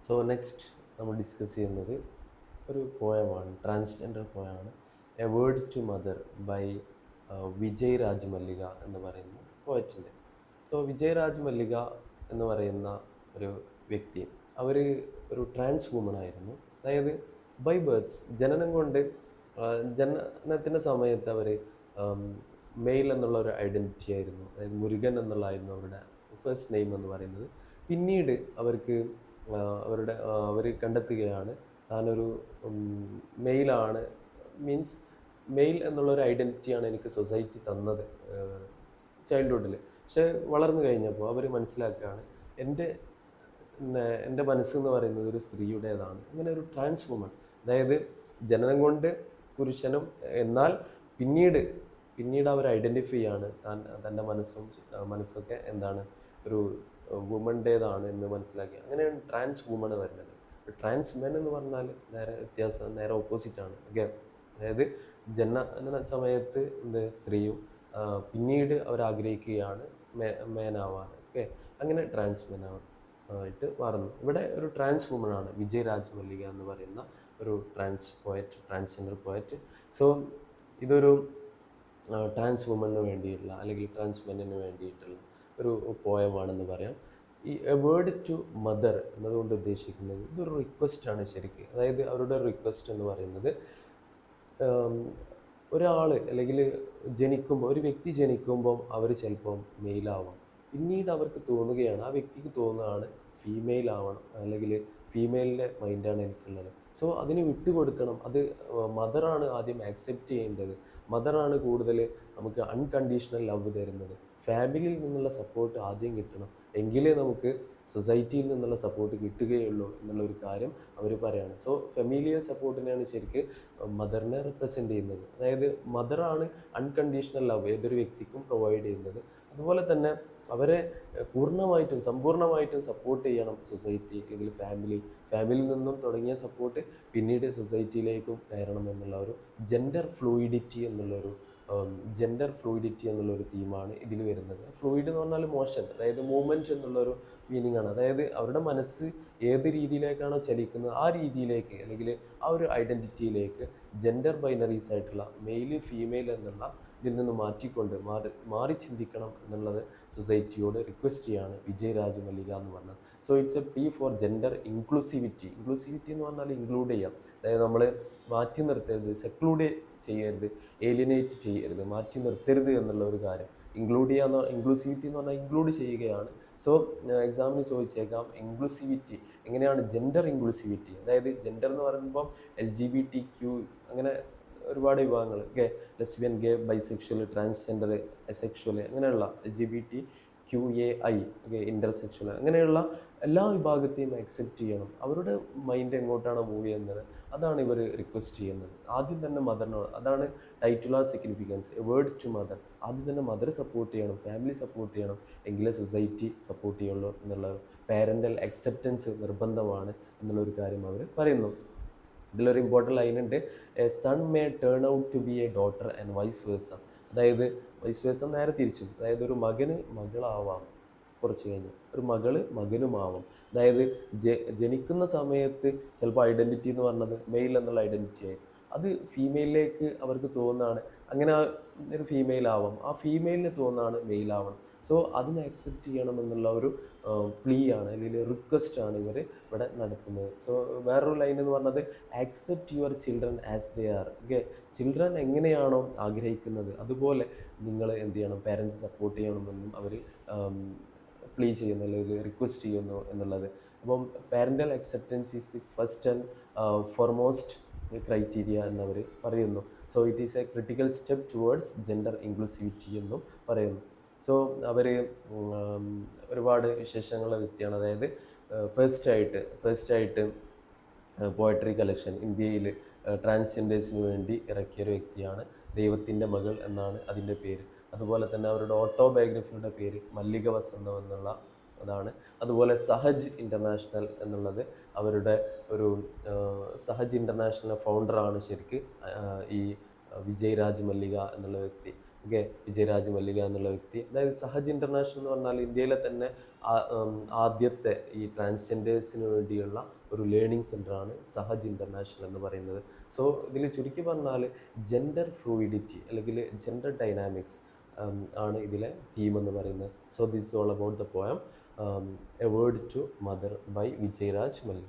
So next നമ്മൾ discuss ചെയ്യുന്നത് ഒരു പോയമാണ്, ട്രാൻസ്ജെൻഡർ പോയമാണ്, a word to mother by Vijay Raj Mallika എന്ന് പറയുന്ന പോയറ്റിൻ്റെ. സോ വിജയ് രാജ് മല്ലിക എന്ന് പറയുന്ന ഒരു വ്യക്തി, അവർ ഒരു ട്രാൻസ് വുമൺ ആയിരുന്നു. അതായത് ബൈ ബേർത്ത്സ്, ജനനം കൊണ്ട് ജനനത്തിൻ്റെ സമയത്ത് അവർ മെയിൽ എന്നുള്ള ഒരു ഐഡൻറ്റിറ്റി ആയിരുന്നു. അതായത് മുരുകൻ എന്നുള്ളതായിരുന്നു അവരുടെ ഫസ്റ്റ് നെയിം എന്ന് പറയുന്നത്. പിന്നീട് അവർക്ക് അവർ കണ്ടെത്തുകയാണ് താനൊരു മെയിലാണ്, മീൻസ് മെയിൽ എന്നുള്ളൊരു ഐഡൻറ്റിറ്റിയാണ് എനിക്ക് സൊസൈറ്റി തന്നത് ചൈൽഡ്ഹുഡിൽ. പക്ഷേ വളർന്നു കഴിഞ്ഞപ്പോൾ അവർ മനസ്സിലാക്കുകയാണ് എൻ്റെ മനസ്സെന്ന് പറയുന്നത് ഒരു സ്ത്രീയുടേതാണ്. അങ്ങനെ ഒരു ട്രാൻസ് വുമൺ, അതായത് ജനനം കൊണ്ട് പുരുഷനും എന്നാൽ പിന്നീട് അവർ ഐഡൻറ്റിഫൈ ആണ് തൻ്റെ മനസ്സൊക്കെ എന്താണ് ഒരു വുമൻ്റേതാണ് എന്ന് മനസ്സിലാക്കി. അങ്ങനെയാണ് ട്രാൻസ് വുമൺ വരുന്നത്. ട്രാൻസ് മെൻ എന്ന് പറഞ്ഞാൽ നേരെ ഓപ്പോസിറ്റാണ്. ഓക്കെ, അതായത് ജനന സമയത്ത് സ്ത്രീയും പിന്നീട് അവർ ആഗ്രഹിക്കുകയാണ് മേനാവാൻ. ഓക്കെ, അങ്ങനെ ട്രാൻസ് മെൻ ആയിട്ട് മാറുന്നു. ഇവിടെ ഒരു ട്രാൻസ് വുമണാണ് വിജയ് രാജ് മല്ലിക എന്ന് പറയുന്ന ഒരു ട്രാൻസ്ജെൻഡർ പോയറ്റ്. സോ ഇതൊരു ട്രാൻസ് വുമണിന് വേണ്ടിയിട്ടുള്ള അല്ലെങ്കിൽ ട്രാൻസ് മെന്നിന് വേണ്ടിയിട്ടുള്ള ഒരു പോയമാണെന്ന് പറയാം. ഈ എ വേർഡ് ടു മദർ എന്നതുകൊണ്ട് ഉദ്ദേശിക്കുന്നത് ഇതൊരു റിക്വസ്റ്റാണ് ശരിക്കും. അതായത് അവരുടെ റിക്വസ്റ്റ് എന്ന് പറയുന്നത് ഒരാൾ അല്ലെങ്കിൽ ഒരു വ്യക്തി ജനിക്കുമ്പം അവർ ചിലപ്പം മെയിലാവാം. പിന്നീട് അവർക്ക് തോന്നുകയാണ്, ആ വ്യക്തിക്ക് തോന്നുകയാണ് ഫീമെയിൽ ആവണം, അല്ലെങ്കിൽ ഫീമെയിലിൻ്റെ മൈൻഡാണ് എനിക്കുള്ളത്. സോ അതിന് വിട്ടുകൊടുക്കണം. അത് മദറാണ് ആദ്യം ആക്സെപ്റ്റ് ചെയ്യേണ്ടത്. മദറാണ് കൂടുതൽ നമുക്ക് അൺകണ്ടീഷണൽ ലവ് തരുന്നത്. ഫാമിലിയിൽ നിന്നുള്ള സപ്പോർട്ട് ആദ്യം കിട്ടണം, എങ്കിലേ നമുക്ക് സൊസൈറ്റിയിൽ നിന്നുള്ള സപ്പോർട്ട് കിട്ടുകയുള്ളൂ എന്നുള്ളൊരു കാര്യം അവർ പറയാണ്. സോ ഫെമിലിയൽ സപ്പോർട്ടിനെയാണ് ശരിക്കും മദറിനെ റെപ്രസെൻ്റ് ചെയ്യുന്നത്. അതായത് മദറാണ് അൺകണ്ടീഷണൽ ലവ് ഏതൊരു വ്യക്തിക്കും പ്രൊവൈഡ് ചെയ്യുന്നത്. അതുപോലെ തന്നെ അവരെ സമ്പൂർണ്ണമായിട്ടും സപ്പോർട്ട് ചെയ്യണം സൊസൈറ്റി, അല്ലെങ്കിൽ ഫാമിലിയിൽ നിന്നും തുടങ്ങിയ സപ്പോർട്ട് പിന്നീട് സൊസൈറ്റിയിലേക്കും കയറണം എന്നുള്ള ഒരു ജെൻഡർ ഫ്ലൂയിഡിറ്റി എന്നുള്ളൊരു തീമാണ് ഇതിൽ വരുന്നത്. ഫ്ലൂയിഡ് എന്ന് പറഞ്ഞാൽ മോഷൻ, അതായത് മൂവ്മെൻറ്റ് എന്നുള്ളൊരു മീനിങ് ആണ്. അതായത് അവരുടെ മനസ്സ് ഏത് രീതിയിലേക്കാണോ ചലിക്കുന്നത് ആ രീതിയിലേക്ക്, അല്ലെങ്കിൽ ആ ഒരു ഐഡൻറ്റിറ്റിയിലേക്ക് ജെൻഡർ ബൈനറീസ് ആയിട്ടുള്ള മെയില് ഫീമെയിൽ എന്നുള്ള ഇതിൽ നിന്ന് മാറി ചിന്തിക്കണം എന്നുള്ളത് സൊസൈറ്റിയോട് റിക്വസ്റ്റ് ചെയ്യാണ് വിജയ് രാജ് മല്ലിക എന്ന് പറഞ്ഞത്. So it's a plea for gender inclusivity എന്ന് പറഞ്ഞാൽ ഇൻക്ലൂഡ് ചെയ്യാം. അതായത് നമ്മൾ മാറ്റി നിർത്തരുത്, സെക്ലൂഡ് ചെയ്യരുത്, ഏലിയനേറ്റ് ചെയ്യരുത്, മാറ്റി നിർത്തരുത് എന്നുള്ള ഒരു കാര്യം. ഇൻക്ലൂസിവിറ്റി എന്ന് പറഞ്ഞാൽ ഇൻക്ലൂഡ് ചെയ്യുകയാണ്. സോ എക്സാമിന് ചോദിച്ചേക്കാം, ഇൻക്ലൂസിവിറ്റി എങ്ങനെയാണ് ജെൻഡർ ഇൻക്ലൂസിവിറ്റി, അതായത് ജെൻഡർ എന്ന് പറയുമ്പോൾ LGBTQ അങ്ങനെ ഒരുപാട് വിഭാഗങ്ങൾ, ലെസ്ബിയൻ, ഗേ, ബൈസെക്ഷൽ, ട്രാൻസ്ജെൻഡർ, അസെക്ഷൽ, അങ്ങനെയുള്ള LGBTQAI, ഇൻ്റർസെക്ഷൽ, അങ്ങനെയുള്ള എല്ലാ വിഭാഗത്തെയും അക്സെപ്റ്റ് ചെയ്യണം. അവരുടെ മൈൻഡ് എങ്ങോട്ടാണ് മൂവ് ചെയ്യുന്നത് അതാണ് ഇവർ റിക്വസ്റ്റ് ചെയ്യുന്നത്. ആദ്യം തന്നെ മദറിനോട്, അതാണ് titular significance, a word to mother. ആദ്യം തന്നെ മദർ സപ്പോർട്ട് ചെയ്യണം, ഫാമിലി സപ്പോർട്ട് ചെയ്യണം, എങ്കിലേ സൊസൈറ്റി സപ്പോർട്ട് ചെയ്യുള്ളൂ എന്നുള്ള പാരൻ്റൽ അക്സെപ്റ്റൻസ് നിർബന്ധമാണ് എന്നുള്ളൊരു കാര്യം അവർ പറയുന്നു. ഇതിലൊരു ഇമ്പോർട്ടൻ്റ് ലൈൻ ഉണ്ട്, a son may turn out to be a daughter and vice versa. അതായത് വൈസ് വേഴ്സ നേരെ തിരിച്ചു, അതായത് ഒരു മകന് മകളാവാം, കുറച്ച് കഴിഞ്ഞ് ഒരു മകള് മകനുമാവാം. അതായത് ജനിക്കുന്ന സമയത്ത് ചിലപ്പോൾ ഐഡൻറ്റിറ്റി എന്ന് പറഞ്ഞത് മെയിൽ എന്നുള്ള ഐഡൻറ്റിറ്റി ആയി, അത് ഫീമെയിലിലേക്ക് അവർക്ക് തോന്നുകയാണ്, അങ്ങനെ ഒരു ഫീമെയിൽ ആവാം, ആ ഫീമെയിലിന് തോന്നുകയാണ് മെയിൽ ആവണം. സോ അതിനെ അക്സെപ്റ്റ് ചെയ്യണം എന്നുള്ള ഒരു പ്ലീ ആണ്, അല്ലെങ്കിൽ റിക്വസ്റ്റ് ആണ് ഇവർ ഇവിടെ നടത്തുന്നത്. സോ വേറൊരു ലൈൻ എന്ന് പറഞ്ഞത്, accept your children as they are. Children എങ്ങനെയാണോ ആഗ്രഹിക്കുന്നത് അതുപോലെ നിങ്ങൾ എന്ത് ചെയ്യണം, പാരൻസ് സപ്പോർട്ട് ചെയ്യണമെന്നും അവർ പ്ലീ ചെയ്യുന്നു, അല്ലെങ്കിൽ റിക്വസ്റ്റ് ചെയ്യുന്നു എന്നുള്ളത്. അപ്പം parental acceptance is the first and foremost criteria എന്നവർ പറയുന്നു. So it is A critical step towards gender inclusivity എന്നും പറയുന്നു. സോ അവർ ഒരുപാട് വിശേഷങ്ങളുള്ള വ്യക്തിയാണ്. അതായത് ഫസ്റ്റായിട്ട് പോയട്രി കളക്ഷൻ ഇന്ത്യയിൽ ട്രാൻസ്ജെൻഡേഴ്സിന് വേണ്ടി ഇറക്കിയൊരു വ്യക്തിയാണ്. ദൈവത്തിൻ്റെ മകൾ എന്നാണ് അതിൻ്റെ പേര്. അതുപോലെ തന്നെ അവരുടെ ഓട്ടോബയോഗ്രഫിയുടെ പേര് മല്ലിക വസന്തം എന്നുള്ള അതാണ്. അതുപോലെ സഹജ് ഇൻ്റർനാഷണൽ എന്നുള്ളത് അവരുടെ ഒരു സഹജ് ഇൻ്റർനാഷണൽ ഫൗണ്ടറാണ് ശരിക്ക് ഈ വിജയ് രാജ് മല്ലിക എന്നുള്ള വ്യക്തി. വിജയ് രാജ് മല്ലിക എന്നുള്ള വ്യക്തി. അതായത് സഹജ് ഇൻ്റർനാഷണൽ എന്ന് പറഞ്ഞാൽ ഇന്ത്യയിലെ തന്നെ ആദ്യത്തെ ഈ ട്രാൻസ്ജെൻഡേഴ്സിന് വേണ്ടിയുള്ള ഒരു ലേണിംഗ് സെൻ്ററാണ് സഹജ് ഇൻ്റർനാഷണൽ എന്ന് പറയുന്നത്. സോ ഇതിൽ ചുരുക്കി പറഞ്ഞാൽ ജെൻഡർ ഫ്ലൂയിഡിറ്റി അല്ലെങ്കിൽ ജെൻഡർ ഡൈനാമിക്സ് ആണ് ഇതിലെ തീം എന്ന് പറയുന്നത്. So this all about the poem a word to mother by Vijayaraj Mallu.